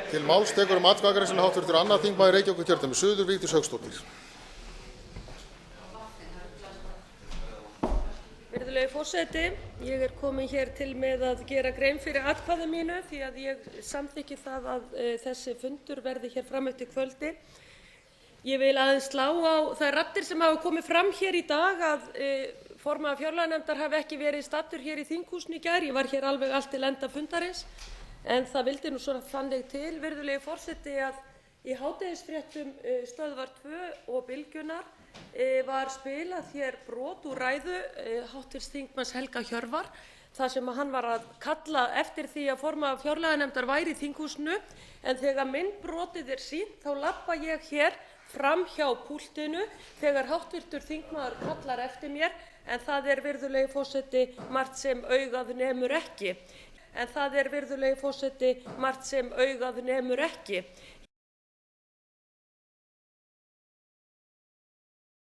Til máls tekur atkvæðagreiðsluna hv. 2. þingmaður Reykjavíkurkjördæmis suður, Vigdís Hauksdóttir. Virðulegi forseti, ég komin hér til með að gera grein fyrir atkvæði mínu því að ég samþykki það að þessi fundur verði hér fram eftir kvöldi. Ég vil aðeins slá á þær raddir sem hafa komið fram hér í dag að formaður fjárlaganefndar hafi ekki verið staddur hér í þinghúsinu í gær. Ég var hér alveg allt til enda fundarins. En það vildi nú svona þannig til, virðulegi forseti, að í hádegisfréttum Stöðvar 2 og Bylgjunnar var spilað hér brot úr ræðu hv. þingmanns Helga Hjörvar þar sem hann var að kalla eftir því að formaður fjárlaganefndar væri í þinghúsinu, en þegar myndbrotið sýnt þá labba ég hér fram hjá púltinu þegar hv. þingmaður kallar eftir mér, en það virðulegi forseti, margt sem augað nemur ekki. En það virðulegi forseti, margt sem augað nemur ekki.